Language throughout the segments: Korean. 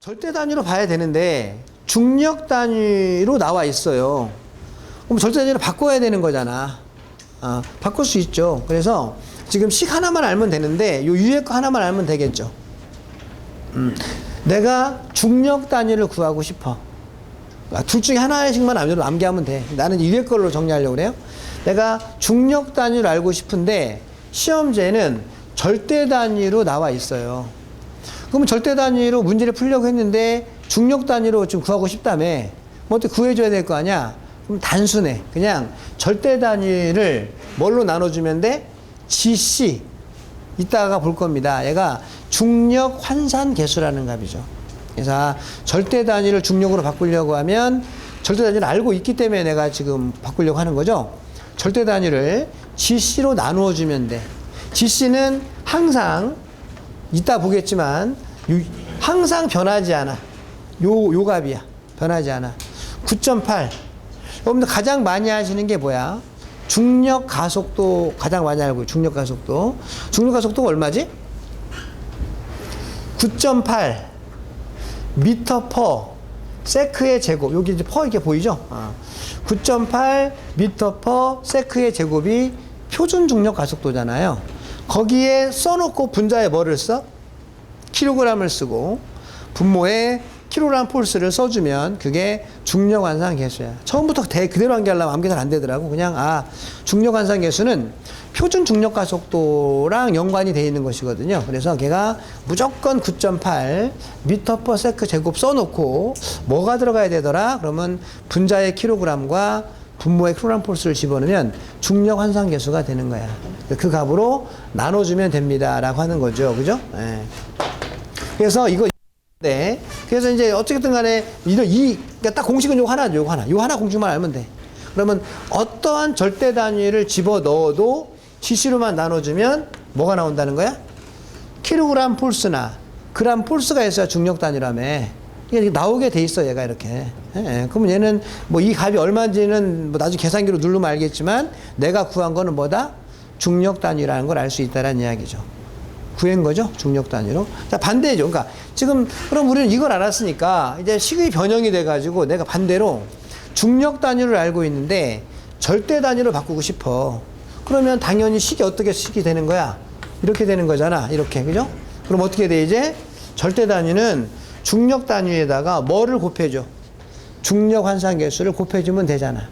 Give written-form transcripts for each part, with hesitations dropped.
절대 단위로 봐야 되는데 중력 단위로 나와 있어요. 그럼 절대 단위로 바꿔야 되는 거잖아. 바꿀 수 있죠. 그래서 지금 식 하나만 알면 되는데 요 위에 거 하나만 알면 되겠죠. 내가 중력 단위를 구하고 싶어. 둘 중에 하나씩만 암기하면 돼. 나는 이 위에 걸로 정리하려고 그래요. 내가 중력 단위를 알고 싶은데 시험제는 절대 단위로 나와 있어요. 그러면 절대 단위로 문제를 풀려고 했는데 중력 단위로 좀 구하고 싶다며. 뭐 어떻게 구해줘야 될 거 아니야? 그럼 단순해. 그냥 절대 단위를 뭘로 나눠주면 돼? GC. 이따가 볼 겁니다. 얘가 중력 환산 계수라는 값이죠. 그래서 절대 단위를 중력으로 바꾸려고 하면 절대 단위를 알고 있기 때문에 내가 지금 바꾸려고 하는 거죠. 절대 단위를 GC로 나누어 주면 돼. GC는 항상 이따 보겠지만 항상 변하지 않아. 요 값이야. 변하지 않아. 9.8. 여러분들 가장 많이 하시는 게 뭐야? 중력 가속도 가장 많이 알고 중력 가속도. 중력 가속도가 얼마지? 9.8 미터 퍼 세크의 제곱. 여기 이제 퍼 이렇게 보이죠? 9.8 미터 퍼 세크의 제곱이 표준 중력 가속도잖아요. 거기에 써놓고 분자에 뭐를 써? 킬로그램을 쓰고 분모에 킬로그램 폴스를 써주면 그게 중력 환산 계수야. 처음부터 그대로 암기하려면 암기 잘 안 되더라고. 그냥 중력 환산 계수는 표준 중력 가속도랑 연관이 돼 있는 것이거든요. 그래서 걔가 무조건 9.8 미터 퍼 세크 제곱 써놓고 뭐가 들어가야 되더라? 그러면 분자의 킬로그램과 분모의 킬로그램 폴스를 집어넣으면 중력 환산 계수가 되는 거야. 그 값으로 나눠주면 됩니다. 라고 하는 거죠. 그죠? 네. 그래서 이거 네. 그래서 이제 어쨌든 간에 그러니까 딱 공식은 요거 하나죠. 요 하나 공식만 알면 돼. 그러면 어떠한 절대 단위를 집어 넣어도 GC로만 나눠주면 뭐가 나온다는 거야? 킬로그램 폴스나 그램 폴스가 있어야 중력 단위라며. 이게 나오게 돼 있어, 얘가 이렇게. 예. 그러면 얘는 뭐 이 값이 얼마인지는 뭐 나중에 계산기로 누르면 알겠지만 내가 구한 거는 뭐다? 중력 단위라는 걸 알 수 있다는 이야기죠. 구한 거죠? 중력 단위로. 자, 반대죠. 그러니까 지금 그럼 우리는 이걸 알았으니까 이제 식의 변형이 돼가지고 내가 반대로 중력 단위를 알고 있는데 절대 단위로 바꾸고 싶어. 그러면 당연히 식이 어떻게 식이 되는 거야? 이렇게 되는 거잖아. 이렇게. 그죠? 그럼 어떻게 돼, 이제? 절대 단위는 중력 단위에다가 뭐를 곱해줘? 중력 환산 계수를 곱해주면 되잖아.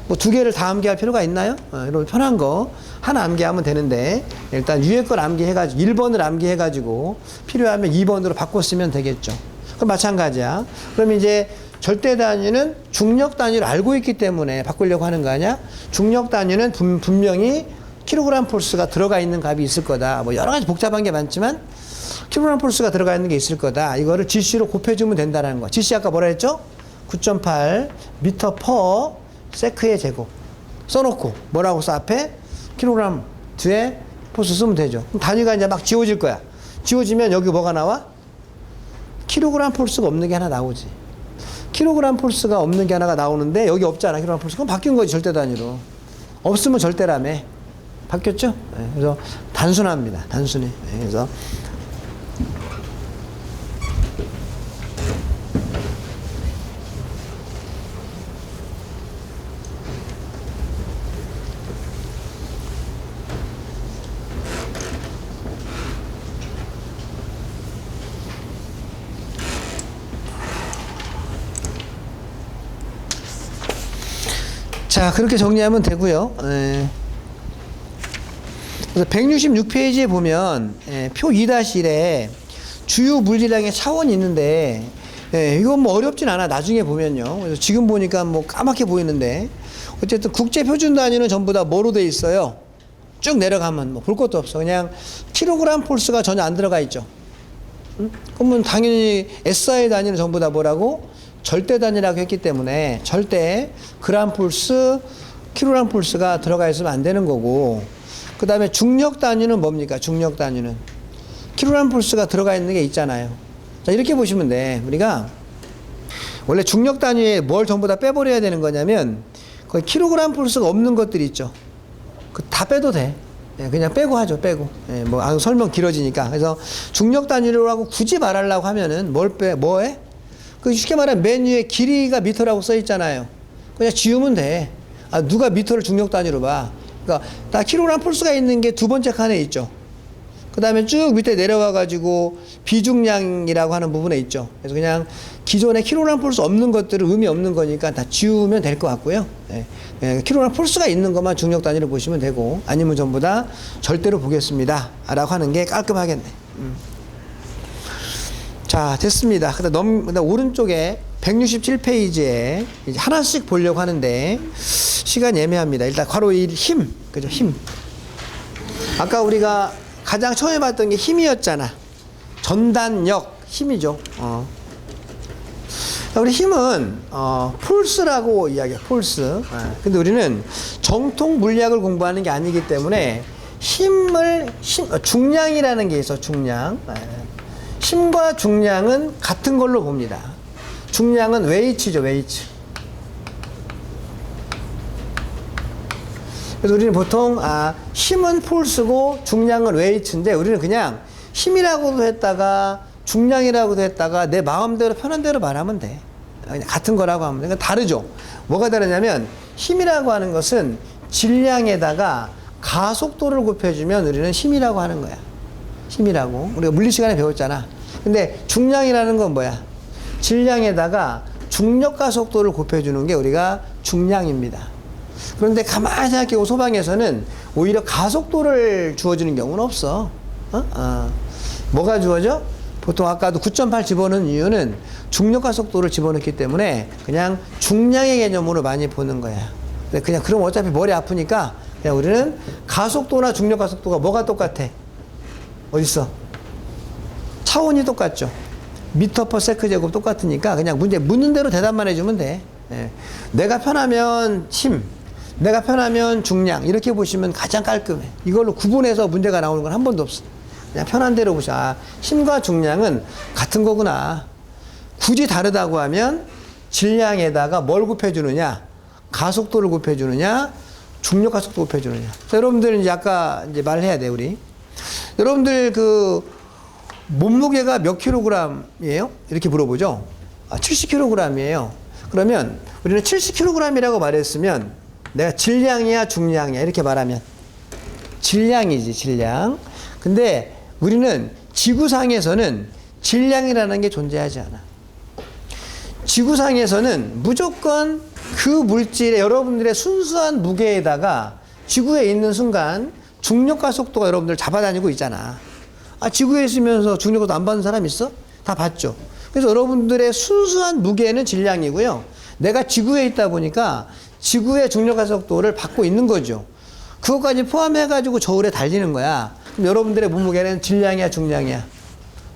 뭐 두 개를 다 암기할 필요가 있나요? 이런 편한 거 하나 암기하면 되는데 일단 위에 걸 암기해가지고 1번을 암기해가지고 필요하면 2번으로 바꿔 쓰면 되겠죠. 그럼 마찬가지야. 그럼 이제 절대 단위는 중력 단위를 알고 있기 때문에 바꾸려고 하는 거 아니야? 중력 단위는 분명히 킬로그램 폴스가 들어가 있는 값이 있을 거다. 뭐 여러 가지 복잡한 게 많지만 킬로그램 폴스가 들어가 있는 게 있을 거다. 이거를 GC로 곱해주면 된다는 거. GC 아까 뭐라 했죠? 9.8 미터 퍼 세크의 제곱 써놓고 뭐라고 써 앞에? 킬로그램 뒤에 폴스 쓰면 되죠. 그럼 단위가 이제 막 지워질 거야. 지워지면 여기 뭐가 나와? 킬로그램 폴스가 없는 게 하나 나오지. 킬로그램 폴스가 없는 게 하나가 나오는데 여기 없잖아. 킬로그램 폴스. 그럼 바뀐 거지. 절대 단위로. 없으면 절대라며. 바뀌었죠? 네, 그래서 단순합니다. 단순히. 네, 그래서 자, 그렇게 정리하면 되고요. 그래서 166페이지에 보면 표 2-1에 주요 물리량의 차원이 있는데 이건 뭐 어렵진 않아. 나중에 보면요. 그래서 지금 보니까 뭐 까맣게 보이는데 어쨌든 국제 표준 단위는 전부 다 뭐로 돼 있어요? 쭉 내려가면 뭐 볼 것도 없어. 그냥 킬로그램 폴스가 전혀 안 들어가 있죠. 그러면 당연히 SI 단위는 전부 다 뭐라고? 절대 단위라고 했기 때문에 절대 그램 폴스, 킬로그램 폴스가 들어가 있으면 안 되는 거고, 그 다음에 중력 단위는 뭡니까? 중력 단위는 킬로그램 폴스가 들어가 있는 게 있잖아요. 자, 이렇게 보시면 돼. 우리가 원래 중력 단위에 뭘 전부 다 빼버려야 되는 거냐면 거기 킬로그램 폴스가 없는 것들이 있죠. 그 다 빼도 돼. 예, 그냥 빼고 하죠, 빼고. 예, 뭐, 설명 길어지니까. 그래서 중력 단위로 하고 굳이 말하려고 하면은 뭐 해? 그 쉽게 말하면 맨 위에 길이가 미터라고 써 있잖아요. 그냥 지우면 돼. 누가 미터를 중력 단위로 봐. 그러니까, 다 킬로그램 폴스가 있는 게 두 번째 칸에 있죠. 그 다음에 쭉 밑에 내려와가지고 비중량이라고 하는 부분에 있죠. 그래서 그냥 기존에 킬로그램 폴스 없는 것들은 의미 없는 거니까 다 지우면 될 것 같고요. 예. 예, 킬로그램 폴스가 있는 것만 중력 단위로 보시면 되고, 아니면 전부 다 절대로 보겠습니다. 라고 하는 게 깔끔하겠네. 자, 됐습니다. 그다음 오른쪽에 167페이지에 이제 하나씩 보려고 하는데, 시간 예매합니다. 일단 괄호 1 힘. 그죠? 힘. 아까 우리가 가장 처음에 봤던 게 힘이었잖아. 전단력, 힘이죠. 우리 힘은, 폴스라고 이야기해, 폴스. 근데 우리는 정통 물리학을 공부하는 게 아니기 때문에 중량이라는 게 있어, 중량. 힘과 중량은 같은 걸로 봅니다. 중량은 웨이츠죠, 웨이츠. 그래서 우리는 보통 힘은 폴스고 중량은 웨이츠인데, 우리는 그냥 힘이라고도 했다가 중량이라고도 했다가 내 마음대로 편한 대로 말하면 돼. 그냥 같은 거라고 하면 돼. 그러니까 다르죠. 뭐가 다르냐면, 힘이라고 하는 것은 질량에다가 가속도를 곱해주면 우리는 힘이라고 하는 거야. 힘이라고. 우리가 물리 시간에 배웠잖아. 근데 중량이라는 건 뭐야? 질량에다가 중력 가속도를 곱해주는 게 우리가 중량입니다. 그런데 가만히 생각해보고 소방에서는 오히려 가속도를 주어주는 경우는 없어. 뭐가 주어져? 보통 아까도 9.8 집어넣은 이유는 중력 가속도를 집어넣기 때문에 그냥 중량의 개념으로 많이 보는 거야. 그냥 그럼 어차피 머리 아프니까 그냥 우리는 가속도나 중력 가속도가 뭐가 똑같아? 어딨어? 차원이 똑같죠. 미터 퍼 세크 제곱 똑같으니까 그냥 문제 묻는 대로 대답만 해주면 돼. 예. 내가 편하면 힘, 내가 편하면 중량, 이렇게 보시면 가장 깔끔해. 이걸로 구분해서 문제가 나오는 건 한 번도 없어. 그냥 편한 대로 보자. 힘과 중량은 같은 거구나. 굳이 다르다고 하면 질량에다가 뭘 곱해주느냐, 가속도를 곱해주느냐, 중력 가속도 곱해주느냐. 여러분들 이제 아까 이제 말해야 돼, 우리. 여러분들 몸무게가 몇 킬로그램이에요? 이렇게 물어보죠. 70킬로그램이에요. 그러면 우리는 70킬로그램이라고 말했으면 내가 질량이야, 중량이야, 이렇게 말하면 질량이지, 질량. 근데 우리는 지구상에서는 질량이라는 게 존재하지 않아. 지구상에서는 무조건 그 물질의 여러분들의 순수한 무게에다가 지구에 있는 순간 중력 가속도가 여러분들 잡아다니고 있잖아. 지구에 있으면서 중력 가속도 안 받는 사람 있어? 다 받죠. 그래서 여러분들의 순수한 무게는 질량이고요. 내가 지구에 있다 보니까 지구의 중력 가속도를 받고 있는 거죠. 그것까지 포함해가지고 저울에 달리는 거야. 그럼 여러분들의 몸무게는 질량이야, 중량이야?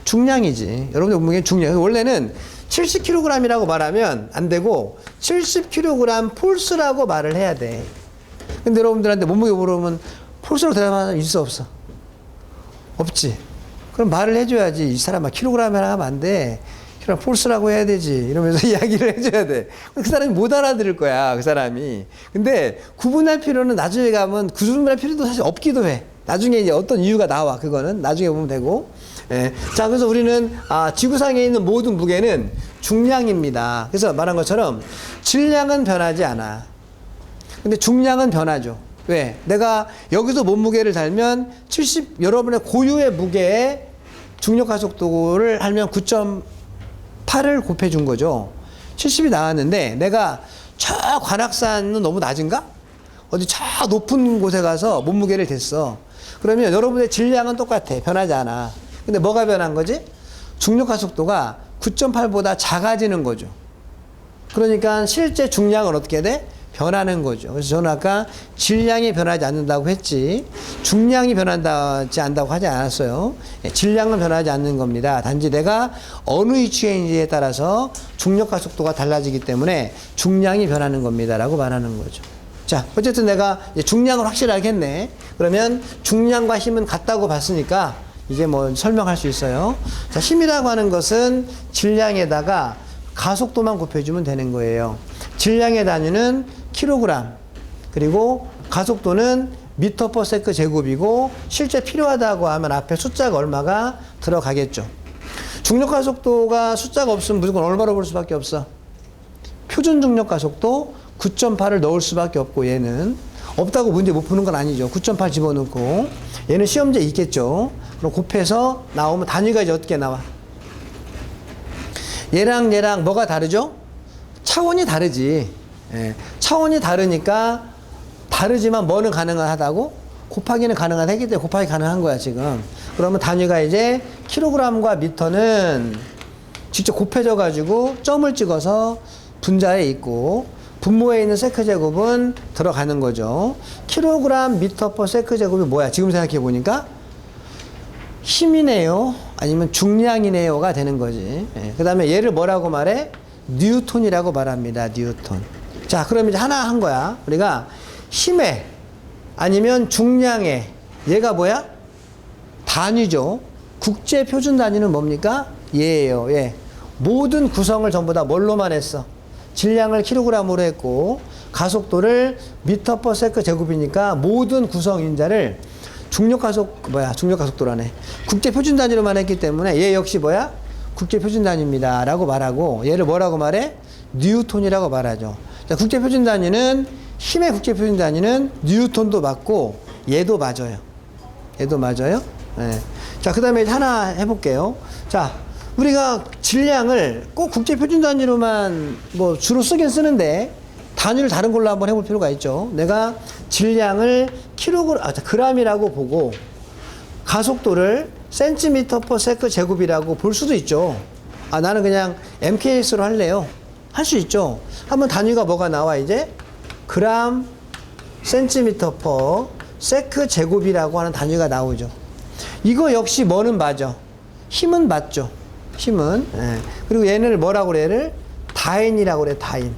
중량이지. 여러분들 몸무게는 중량. 원래는 70kg이라고 말하면 안 되고 70kg 폴스라고 말을 해야 돼. 근데 여러분들한테 몸무게 물어보면 폴스로 대답하는 사람 있어, 없어? 없지. 그럼 말을 해줘야지. 이 사람아, 킬로그램이나 하면 안 돼. 킬로그램 폴스라고 해야 되지. 이러면서 이야기를 해줘야 돼. 그 사람이 못 알아들을 거야, 그 사람이. 근데 구분할 필요는 나중에 가면 구분할 필요도 사실 없기도 해. 나중에 이제 어떤 이유가 나와. 그거는 나중에 보면 되고. 예. 자, 그래서 우리는 지구상에 있는 모든 무게는 중량입니다. 그래서 말한 것처럼 질량은 변하지 않아. 근데 중량은 변하죠. 왜? 내가 여기서 몸무게를 달면 70, 여러분의 고유의 무게에 중력 가속도를 하면 9.8을 곱해준 거죠. 70이 나왔는데 내가 저 관악산은 너무 낮은가? 어디 저 높은 곳에 가서 몸무게를 댔어. 그러면 여러분의 질량은 똑같아. 변하지 않아. 근데 뭐가 변한 거지? 중력 가속도가 9.8보다 작아지는 거죠. 그러니까 실제 중량은 어떻게 돼? 변하는 거죠. 그래서 저는 아까 질량이 변하지 않는다고 했지, 중량이 변하지 않는다고 하지 않았어요. 질량은 변하지 않는 겁니다. 단지 내가 어느 위치에 있는지에 따라서 중력 가속도가 달라지기 때문에 중량이 변하는 겁니다. 라고 말하는 거죠. 자, 어쨌든 내가 중량을 확실하게 했네. 그러면 중량과 힘은 같다고 봤으니까 이제 뭐 설명할 수 있어요. 자, 힘이라고 하는 것은 질량에다가 가속도만 곱해주면 되는 거예요. 질량의 단위는 킬로그램, 그리고 가속도는 미터 퍼 세크 제곱이고 실제 필요하다고 하면 앞에 숫자가 얼마가 들어가겠죠. 중력 가속도가 숫자가 없으면 무조건 얼마로 볼 수밖에 없어? 표준 중력 가속도 9.8을 넣을 수밖에 없고 얘는 없다고 문제 못 푸는 건 아니죠. 9.8 집어넣고 얘는 시험지에 있겠죠. 그럼 곱해서 나오면 단위가 이제 어떻게 나와? 얘랑 뭐가 다르죠? 차원이 다르지. 예. 차원이 다르니까 다르지만 뭐는 가능하다고? 곱하기는 가능하다 했기 때문에 곱하기 가능한 거야 지금. 그러면 단위가 이제 킬로그램과 미터는 직접 곱해져 가지고 점을 찍어서 분자에 있고 분모에 있는 세크 제곱은 들어가는 거죠. 킬로그램 미터 퍼 세크 제곱이 뭐야? 지금 생각해 보니까 힘이네요, 아니면 중량이네요가 되는 거지. 예. 그 다음에 얘를 뭐라고 말해? 뉴턴이라고 말합니다. 뉴턴. 자, 그럼 이제 하나 한 거야. 우리가 힘에 아니면 중량에 얘가 뭐야? 단위죠. 국제 표준 단위는 뭡니까? 얘예요. 얘. 모든 구성을 전부 다 뭘로만 했어? 질량을 킬로그램으로 했고 가속도를 미터 퍼 세크 제곱이니까 모든 구성 인자를 중력 가속도라네. 국제 표준 단위로만 했기 때문에 얘 역시 뭐야? 국제 표준 단위입니다라고 말하고 얘를 뭐라고 말해? 뉴턴이라고 말하죠. 자, 국제 표준 단위는 힘의 국제 표준 단위는 뉴턴도 맞고 얘도 맞아요. 얘도 맞아요. 네. 자, 그다음에 하나 해볼게요. 자, 우리가 질량을 꼭 국제 표준 단위로만 뭐 주로 쓰긴 쓰는데 단위를 다른 걸로 한번 해볼 필요가 있죠. 내가 질량을 그램이라고 보고 가속도를 센티미터 퍼 세크 제곱이라고 볼 수도 있죠. 아, 나는 그냥 MKS로 할래요. 할 수 있죠. 한번 단위가 뭐가 나와 이제? 그램 센티미터 퍼 세크 제곱이라고 하는 단위가 나오죠. 이거 역시 뭐는 맞아? 힘은 맞죠. 힘은. 예. 그리고 얘를 뭐라고 그래? 얘를 다인이라고 그래. 다인.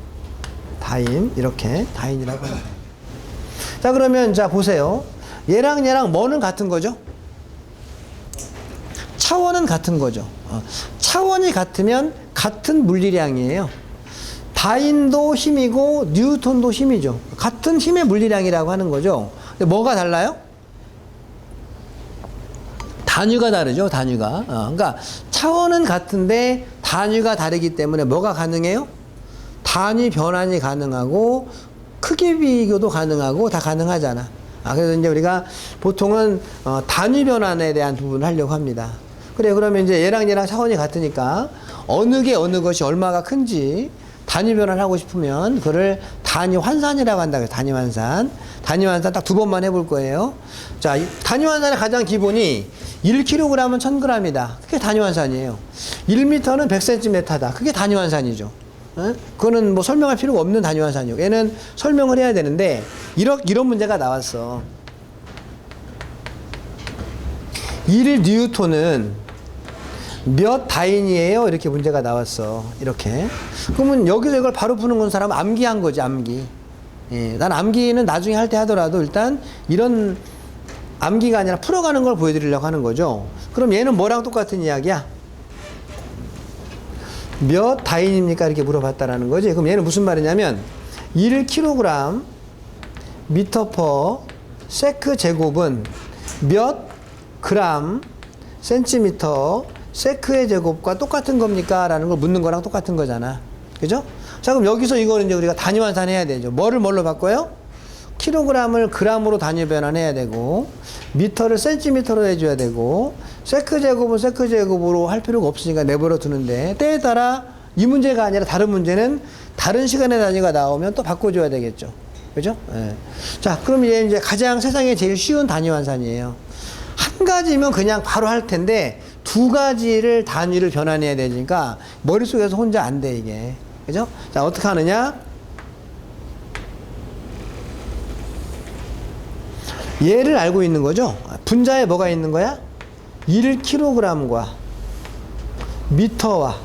이렇게 다인이라고 해요. 자, 그러면 자 보세요. 얘랑 뭐는 같은 거죠? 차원은 같은 거죠. 차원이 같으면 같은 물리량이에요. 다인도 힘이고 뉴턴도 힘이죠. 같은 힘의 물리량이라고 하는 거죠. 근데 뭐가 달라요? 단위가 다르죠. 단위가. 그러니까 차원은 같은데 단위가 다르기 때문에 뭐가 가능해요? 단위 변환이 가능하고 크기 비교도 가능하고 다 가능하잖아. 그래서 이제 우리가 보통은 단위 변환에 대한 부분을 하려고 합니다. 그래, 그러면 이제 얘랑 차원이 같으니까 어느 게 어느 것이 얼마가 큰지 단위 변환을 하고 싶으면 그를 단위 환산이라고 한다. 단위 환산. 단위 환산 딱 2번만 해볼 거예요. 자, 단위 환산의 가장 기본이 1kg은 1000g이다. 그게 단위 환산이에요. 1m는 100cm다. 그게 단위 환산이죠. 그거는 뭐 설명할 필요가 없는 단위 환산이고 얘는 설명을 해야 되는데 이런 문제가 나왔어. 1뉴턴은 몇 다인이에요? 이렇게 문제가 나왔어. 이렇게. 그러면 여기서 이걸 바로 푸는 건 사람은 암기한 거지, 암기. 예, 난 암기는 나중에 할 때 하더라도 일단 이런 암기가 아니라 풀어가는 걸 보여드리려고 하는 거죠. 그럼 얘는 뭐랑 똑같은 이야기야? 몇 다인입니까? 이렇게 물어봤다라는 거지. 그럼 얘는 무슨 말이냐면 1kg 미터 퍼 세크 제곱은 몇 그램 센티미터 세크의 제곱과 똑같은 겁니까? 라는 걸 묻는 거랑 똑같은 거잖아. 그죠? 자, 그럼 여기서 이거는 이제 우리가 단위 환산해야 되죠. 뭐를 뭘로 바꿔요? 킬로그램을 그램으로 단위 변환해야 되고, 미터를 센티미터로 해줘야 되고, 세크 제곱은 세크 제곱으로 할 필요가 없으니까 내버려 두는데, 때에 따라 이 문제가 아니라 다른 문제는 다른 시간의 단위가 나오면 또 바꿔줘야 되겠죠. 그죠? 예. 자, 그럼 얘 이제 가장 세상에 제일 쉬운 단위 환산이에요. 한 가지면 그냥 바로 할 텐데, 2가지를 단위를 변환해야 되니까 머릿속에서 혼자 안 돼, 이게. 그죠? 자, 어떻게 하느냐? 얘를 알고 있는 거죠? 분자에 뭐가 있는 거야? 1kg과 미터와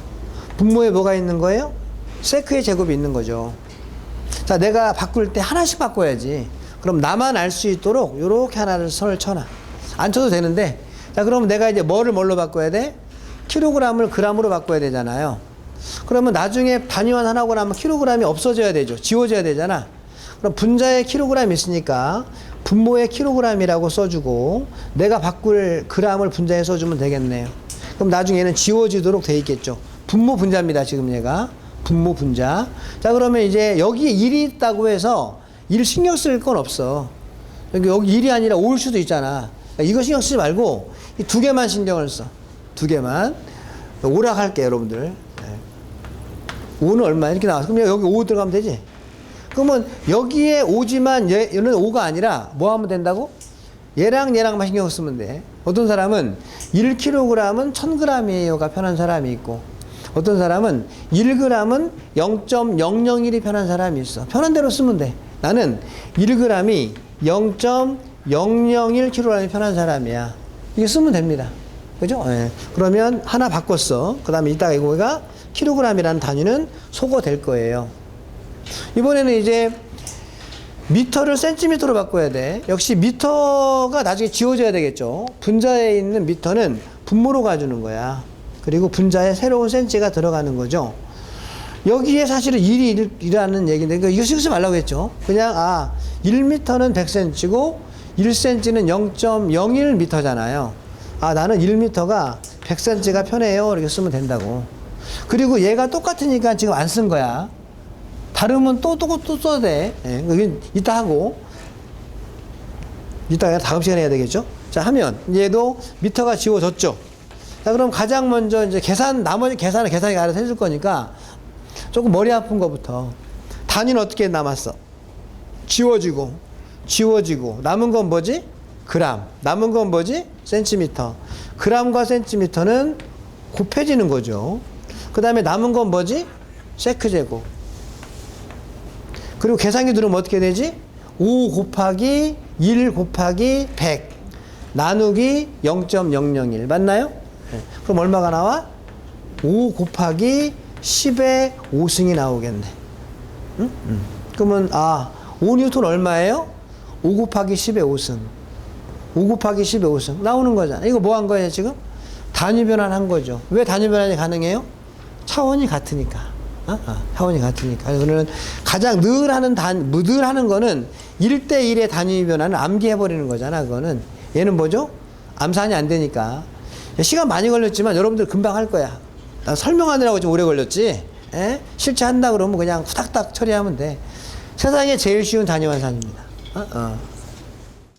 분모에 뭐가 있는 거예요? 세크의 제곱이 있는 거죠. 자, 내가 바꿀 때 하나씩 바꿔야지. 그럼 나만 알 수 있도록 요렇게 하나를 선을 쳐놔. 안 쳐도 되는데, 자, 그럼 내가 이제 뭐를 뭘로 바꿔야 돼? 킬로그램을 그램으로 바꿔야 되잖아요. 그러면 나중에 단위 환산하고 나면 킬로그램이 없어져야 되죠. 지워져야 되잖아. 그럼 분자에 킬로그램 있으니까 분모에 킬로그램이라고 써주고 내가 바꿀 그램을 분자에 써주면 되겠네요. 그럼 나중에 얘는 지워지도록 돼 있겠죠. 분모 분자입니다. 지금 얘가 분모 분자. 자, 그러면 이제 여기에 1이 있다고 해서 1 신경 쓸 건 없어. 여기 1이 아니라 5일 수도 있잖아. 그러니까 이거 신경 쓰지 말고 이 두 개만 신경을 써. 두 개만. 오락할게요, 여러분들. 5는 얼마? 이렇게 나와서. 그럼 여기 5 들어가면 되지? 그러면 여기에 5지만 얘는 5가 아니라 뭐 하면 된다고? 얘랑 얘랑만 신경 쓰면 돼. 어떤 사람은 1kg은 1000g이에요가 편한 사람이 있고, 어떤 사람은 1g은 0.001이 편한 사람이 있어. 편한 대로 쓰면 돼. 나는 1g이 0.001kg이 편한 사람이야. 이게 쓰면 됩니다. 그죠? 예. 그러면 하나 바꿨어. 그 다음에 이따가 이거가 킬로그램이라는 단위는 소거될 거예요. 이번에는 이제 미터를 센티미터로 바꿔야 돼. 역시 미터가 나중에 지워져야 되겠죠. 분자에 있는 미터는 분모로 가주는 거야. 그리고 분자에 새로운 센치가 들어가는 거죠. 여기에 사실은 1이라는 얘기인데 이거 쓰지 말라고 했죠. 그냥 1m는 100cm고 1cm는 0.01m잖아요. 나는 1m가 100cm가 편해요. 이렇게 쓰면 된다고. 그리고 얘가 똑같으니까 지금 안 쓴 거야. 다르면 또 써야 돼. 예, 이따 하고. 이따가 다음 시간에 해야 되겠죠? 자, 하면 얘도 미터가 지워졌죠? 자, 그럼 가장 먼저 이제 나머지 계산은 계산이 알아서 해줄 거니까 조금 머리 아픈 거부터. 단위는 어떻게 남았어? 지워지고. 남은 건 뭐지? 그램. 남은 건 뭐지? 센티미터. 그램과 센티미터는 곱해지는 거죠. 그 다음에 남은 건 뭐지? 세크제곱. 그리고 계산기 누르면 어떻게 되지? 5 곱하기 1 곱하기 100 나누기 0.001 맞나요? 네. 그럼 얼마가 나와? 5 곱하기 10의 5승이 나오겠네. 그러면 5뉴턴 얼마예요? 5 곱하기 10의 5승. 5 곱하기 10의 5승 나오는 거잖아. 이거 뭐 한 거예요 지금? 단위 변환한 거죠. 왜 단위 변환이 가능해요? 차원이 같으니까. 차원이 같으니까. 그러면 가장 늘 하는 거는 1대1의 단위 변환을 암기해버리는 거잖아, 그거는. 얘는 뭐죠? 암산이 안 되니까. 시간 많이 걸렸지만 여러분들 금방 할 거야. 나 설명하느라고 좀 오래 걸렸지? 에? 실제 한다 그러면 그냥 후닥닥 처리하면 돼. 세상에 제일 쉬운 단위 환산입니다.